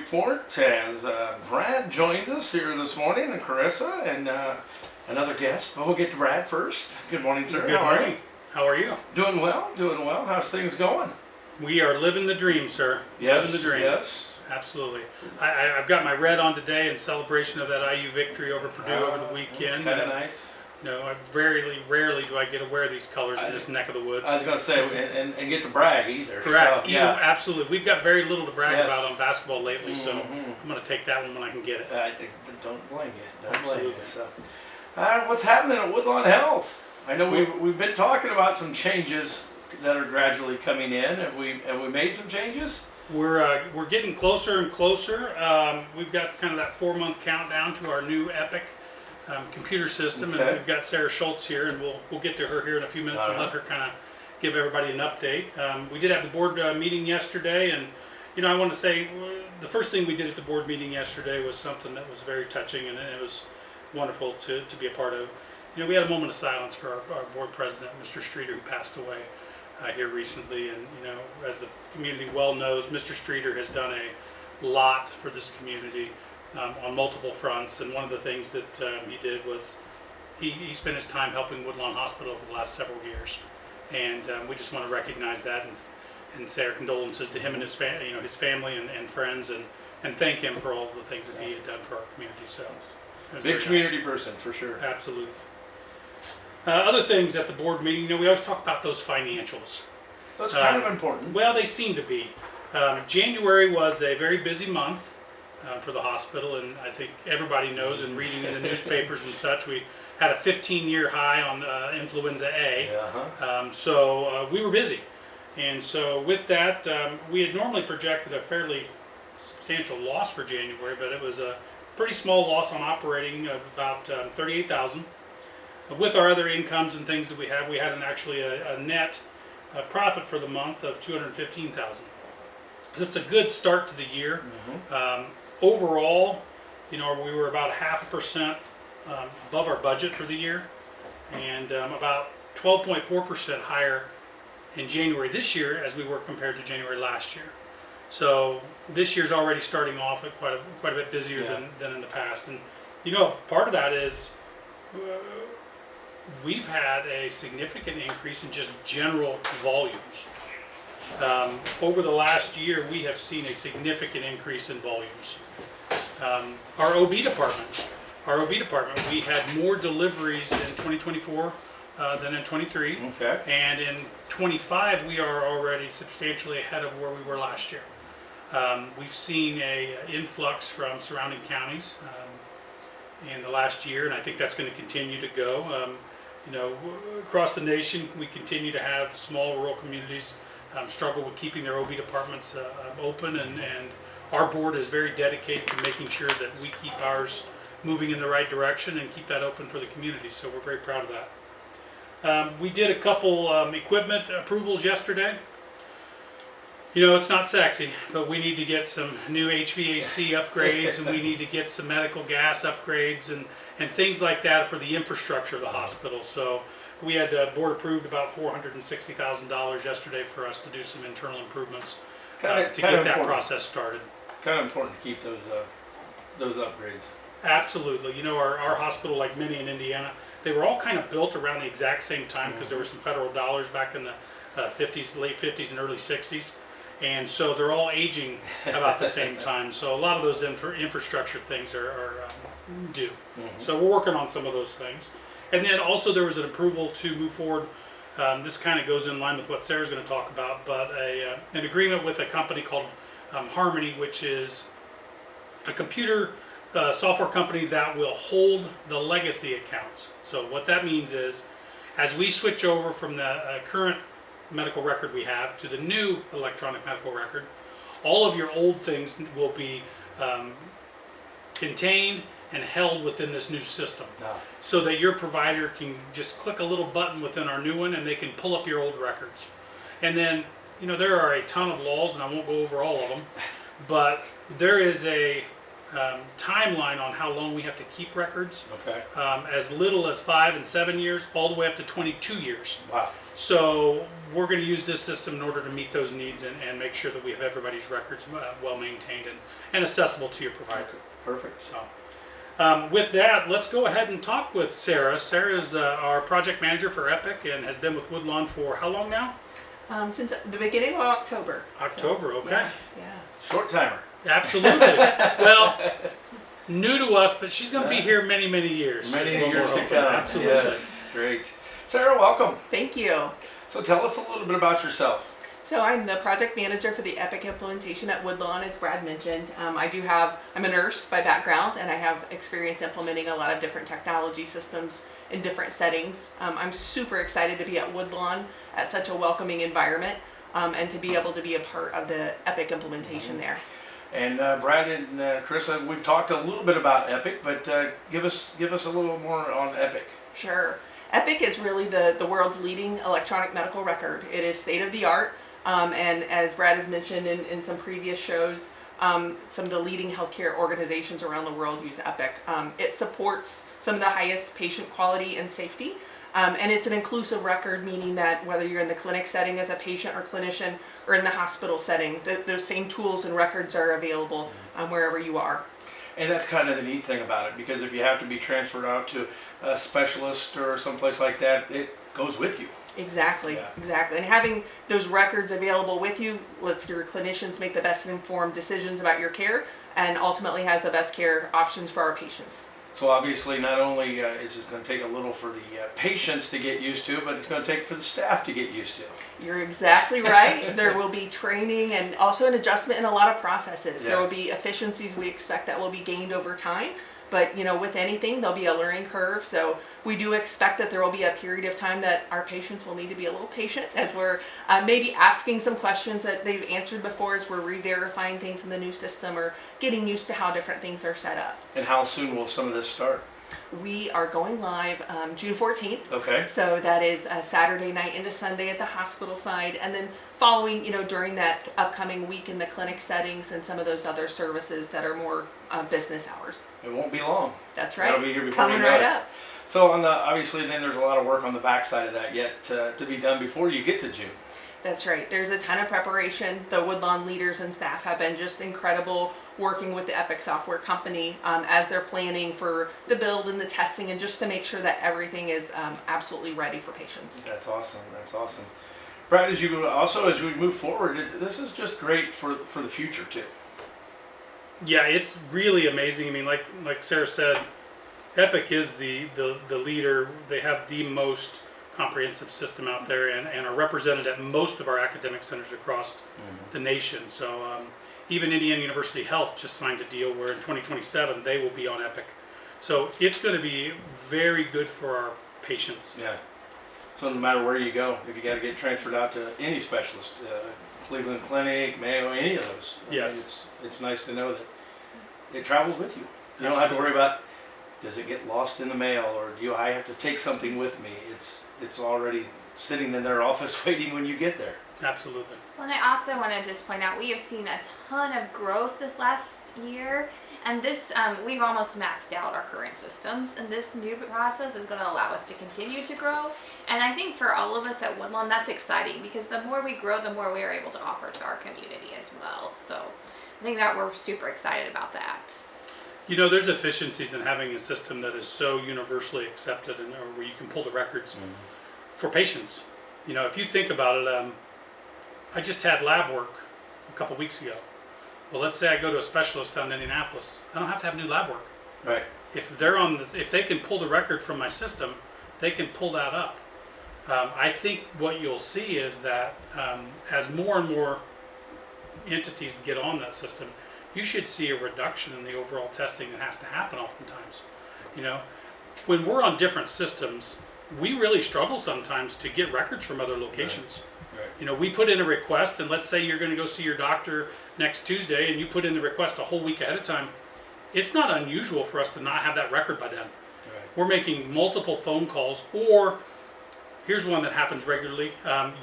report as Brad joins us here this morning, and Carissa, and another guest. But we'll get to Brad first. Good morning, sir. Good morning. How are you? Doing well, doing well. How's things going? We are living the dream, sir. Yes, living the dream. yes. Absolutely. I've got my red on today in celebration of that IU victory over Purdue over the weekend. Kind of nice. You know, I rarely do I get to wear these colors in this neck of the woods. I was going to say, and get to brag either. Correct. So, yeah. Absolutely. We've got very little to brag Yes. about on basketball lately, so I'm going to take that one when I can get it. Don't blame you. Don't Absolutely. blame you. So, what's happening at Woodlawn Health? I know we've been talking about some changes that are gradually coming in. Have we made some changes? We're getting closer and closer. We've got kind of that 4-month countdown to our new Epic computer system, Okay. and we've got Sarah Schultz here, and we'll get to her here in a few minutes and let her kind of give everybody an update. We did have the board meeting yesterday, and I want to say the first thing we did at the board meeting yesterday was something that was very touching, and it was wonderful to be a part of. We had a moment of silence for our board president, Mr. Streeter, who passed away here recently, and as the community well knows, Mr. Streeter has done a lot for this community on multiple fronts, and one of the things that he did was he spent his time helping Woodlawn Hospital over the last several years, and we just want to recognize that and say our condolences to him and his family and friends, and thank him for all of the things that he had done for our community. So Big community person for sure. Absolutely. Other things at the board meeting, we always talk about those financials. That's kind of important. Well, they seem to be. January was a very busy month for the hospital, and I think everybody knows, and reading in the newspapers and such, we had a 15-year high on influenza A. So we were busy. And so with that, we had normally projected a fairly substantial loss for January, but it was a pretty small loss on operating of about $38,000. With our other incomes and things that we had actually a net profit for the month of $215,000. So it's a good start to the year. Overall, we were about 0.5% above our budget for the year, and about 12.4% higher in January this year as we were compared to January last year. So this year's already starting off at quite a bit busier than in the past, and part of that is we've had a significant increase in just general volumes. Over the last year, we have seen a significant increase in volumes. Our OB department, we had more deliveries in 2024 than in 23. Okay. And in 25, we are already substantially ahead of where we were last year. We've seen a influx from surrounding counties in the last year, and I think that's going to continue to go. Across the nation, we continue to have small rural communities struggle with keeping their OB departments open, and our board is very dedicated to making sure that we keep ours moving in the right direction and keep that open for the community, so we're very proud of that. We did a couple equipment approvals yesterday. It's not sexy, but we need to get some new HVAC upgrades, and we need to get some medical gas upgrades and things like that for the infrastructure of the hospital. So we had board approved about $460,000 yesterday for us to do some internal improvements to get that process started. Kind of important to keep those upgrades. Absolutely. Our hospital, like many in Indiana, they were all kind of built around the exact same time because there were some federal dollars back in the late 50s and early 60s. And so they're all aging about the same time. So a lot of those infrastructure things are due. So we're working on some of those things. And then also there was an approval to move forward. This kind of goes in line with what Sarah's going to talk about, but an agreement with a company called Harmony, which is a computer software company that will hold the legacy accounts. So what that means is, as we switch over from the current medical record we have to the new electronic medical record, all of your old things will be contained and held within this new system, so that your provider can just click a little button within our new one and they can pull up your old records. And then there are a ton of laws, and I won't go over all of them, but there is a timeline on how long we have to keep records. Okay. As little as 5 and 7 years, all the way up to 22 years. Wow. So we're going to use this system in order to meet those needs and make sure that we have everybody's records well maintained and accessible to your provider. Perfect. So with that, let's go ahead and talk with Sarah. Sarah is our project manager for Epic and has been with Woodlawn for how long now? Since the beginning of October. October, So, okay. Yeah. Short timer. Absolutely. Well, new to us, but she's going to be here many, many years. Many is what years we're to hoping. come. Absolutely. Yes. Great. Sarah, welcome. Thank you. So tell us a little bit about yourself. So I'm the project manager for the Epic implementation at Woodlawn, as Brad mentioned. I'm a nurse by background, and I have experience implementing a lot of different technology systems in different settings. I'm super excited to be at Woodlawn at such a welcoming environment, and to be able to be a part of the Epic implementation there. And Brad and Carissa, we've talked a little bit about Epic, but give us a little more on Epic. Sure. Epic is really the world's leading electronic medical record. It is state of the art. And as Brad has mentioned in some previous shows, some of the leading healthcare organizations around the world use Epic. It supports some of the highest patient quality and safety. And it's an inclusive record, meaning that whether you're in the clinic setting as a patient or clinician or in the hospital setting, those same tools and records are available wherever you are. And that's kind of the neat thing about it, because if you have to be transferred out to a specialist or someplace like that, it goes with you. Exactly, Yeah. exactly. And having those records available with you lets your clinicians make the best informed decisions about your care and ultimately has the best care options for our patients. So obviously, not only is it going to take a little for the patients to get used to, but it's going to take for the staff to get used to. You're exactly right. There will be training and also an adjustment in a lot of processes. Yeah. There will be efficiencies we expect that will be gained over time. But with anything, there'll be a learning curve. So we do expect that there will be a period of time that our patients will need to be a little patient as we're maybe asking some questions that they've answered before as we're re-verifying things in the new system or getting used to how different things are set up. And how soon will some of this start? We are going live June 14th. Okay. So that is a Saturday night into Sunday at the hospital side, and then following, during that upcoming week in the clinic settings and some of those other services that are more business hours. It won't be long. That's right. That'll be here before Coming you know right it. up. So obviously then there's a lot of work on the backside of that yet to be done before you get to June. That's right. There's a ton of preparation. The Woodlawn leaders and staff have been just incredible working with the Epic software company as they're planning for the build and the testing and just to make sure that everything is absolutely ready for patients. That's awesome. That's awesome. Brad, as we move forward, this is just great for the future too. Yeah, it's really amazing. I mean, like Sarah said, Epic is the leader. They have the most comprehensive system out there and are represented at most of our academic centers across the nation. So even Indiana University Health just signed a deal where in 2027 they will be on Epic. So it's going to be very good for our patients. Yeah. So no matter where you go, if you got to get transferred out to any specialist, Cleveland Clinic, Mayo, any of those, Yes. it's nice to know that it travels with you. You don't have to worry about, does it get lost in the mail, or I have to take something with me? It's already sitting in their office waiting when you get there. Absolutely. Well, and I also want to just point out we have seen a ton of growth this last year, and this we've almost maxed out our current systems, and this new process is going to allow us to continue to grow. And I think for all of us at Woodlawn, that's exciting because the more we grow, the more we are able to offer to our community as well. So I think that we're super excited about that. There's efficiencies in having a system that is so universally accepted and or where you can pull the records for patients. If you think about it, I just had lab work a couple weeks ago. Well, let's say I go to a specialist down in Indianapolis. I don't have to have new lab work. Right. If they can pull the record from my system, they can pull that up. I think what you'll see is that as more and more entities get on that system, you should see a reduction in the overall testing that has to happen oftentimes. When we're on different systems, we really struggle sometimes to get records from other locations. Right. We put in a request, and let's say you're going to go see your doctor next Tuesday, and you put in the request a whole week ahead of time. It's not unusual for us to not have that record by then. Right. We're making multiple phone calls, or here's one that happens regularly.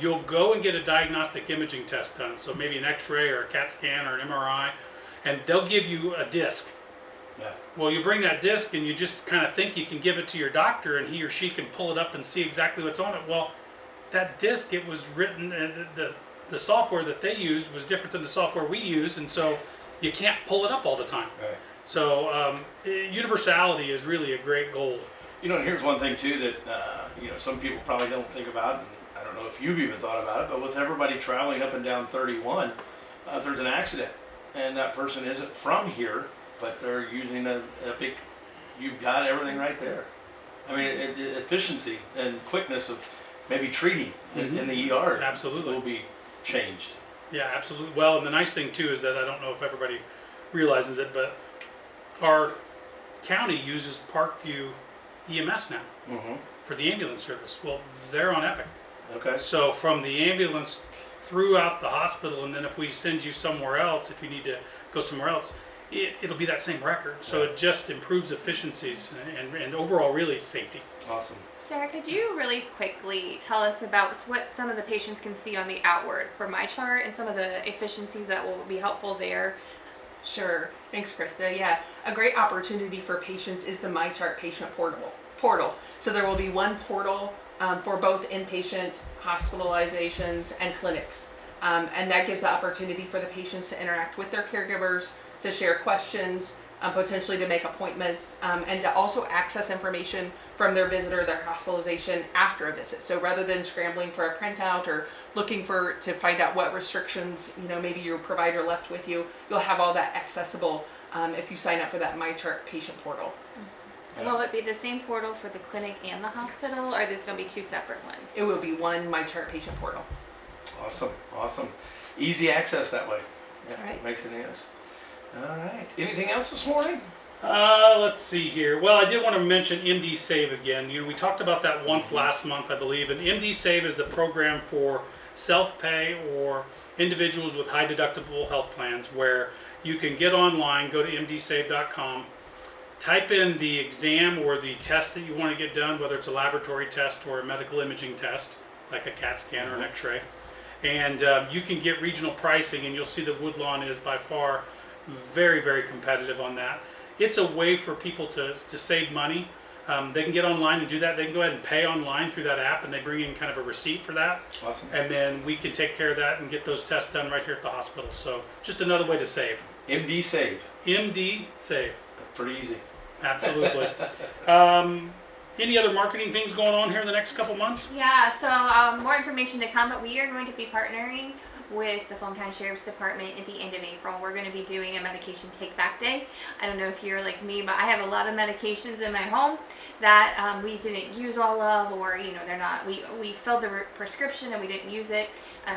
You'll go and get a diagnostic imaging test done, so maybe an X-ray or a CAT scan or an MRI, and they'll give you a disc Yeah. Well, you bring that disc and you just kind of think you can give it to your doctor and he or she can pull it up and see exactly what's on it. Well, that disc, it was written, the software that they used was different than the software we use, and so you can't pull it up all the time. Right. So universality is really a great goal. You know, and here's one thing too that some people probably don't think about, and I don't know if you've even thought about it, but with everybody traveling up and down 31, if there's an accident and that person isn't from here, but they're using a Epic, you've got everything right there. I mean, efficiency and quickness of maybe treating in the ER Absolutely. will be changed. Yeah, absolutely. Well, and the nice thing too is that I don't know if everybody realizes it, but our county uses Parkview EMS now for the ambulance service. Well, they're on Epic. Okay. So from the ambulance throughout the hospital, and then if we send you somewhere else, if you need to go somewhere else, it'll be that same record. So it just improves efficiencies and overall really safety. Awesome. Sarah, could you really quickly tell us about what some of the patients can see on the outward for my chart and some of the efficiencies that will be helpful there? Sure. Thanks, Krista. Yeah, a great opportunity for patients is the MyChart patient portal. So there will be one portal for both inpatient hospitalizations and clinics. And that gives the opportunity for the patients to interact with their caregivers, to share questions, potentially to make appointments, and to also access information from their visitor, their hospitalization after a visit. So rather than scrambling for a printout or looking to find out what restrictions, maybe your provider left with you, you'll have all that accessible if you sign up for that MyChart patient portal. Yeah. Will it be the same portal for the clinic and the hospital, or are these going to be two separate ones? It will be one MyChart patient portal. Awesome. Easy access that way. Yeah, All right. Makes it easy. All right. Anything else this morning? Let's see here. Well, I did want to mention MD Save again. We talked about that once last month, I believe. And MD Save is a program for self-pay or individuals with high deductible health plans where you can get online, go to mdsave.com, type in the exam or the test that you want to get done, whether it's a laboratory test or a medical imaging test, like a CAT scan or an X-ray. And you can get regional pricing, and you'll see that Woodlawn is by far very, very competitive on that. It's a way for people to save money. They can get online and do that. They can go ahead and pay online through that app, and they bring in kind of a receipt for that. Awesome. And then we can take care of that and get those tests done right here at the hospital. So just another way to save. MD Save. MD Save. Pretty easy. Absolutely. Any other marketing things going on here in the next couple months? Yeah, so more information to come, but we are going to be partnering with the Fulton County Sheriff's Department at the end of April. We're going to be doing a medication take back day. I don't know if you're like me, but I have a lot of medications in my home that we didn't use all of, or they're not, we filled the prescription and we didn't use it.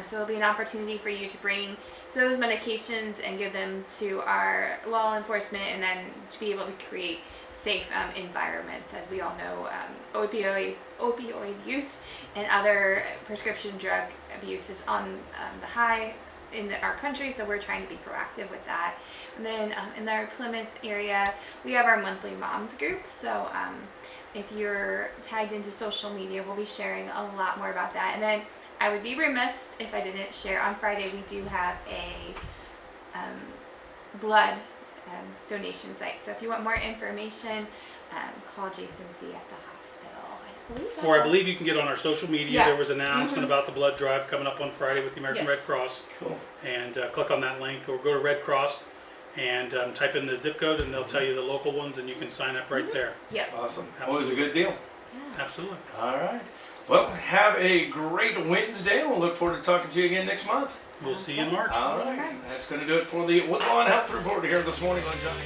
So it'll be an opportunity for you to bring those medications and give them to our law enforcement, and then to be able to create safe environments. As we all know, opioid use and other prescription drug abuse is on the high in our country, so we're trying to be proactive with that. And then in our Plymouth area, we have our monthly moms group, so if you're tagged into social media, we'll be sharing a lot more about that. And then I would be remiss if I didn't share, on Friday we do have a blood donation site. So if you want more information, call Jason C. at the hospital. Or I believe you can get on our social media. Yeah. There was an announcement about the blood drive coming up on Friday with the American Yes. Red Cross. Cool. And click on that link or go to Red Cross and type in the zip code, and they'll tell you the local ones, and you can sign up right there. Yep. Awesome. Absolutely. Always a good deal. Yeah. Absolutely. All right. Well, have a great Wednesday, and we'll look forward to talking to you again next month. We'll see you in March. All right. That's going to do it for the Woodlawn Health Report here this morning on Johnny.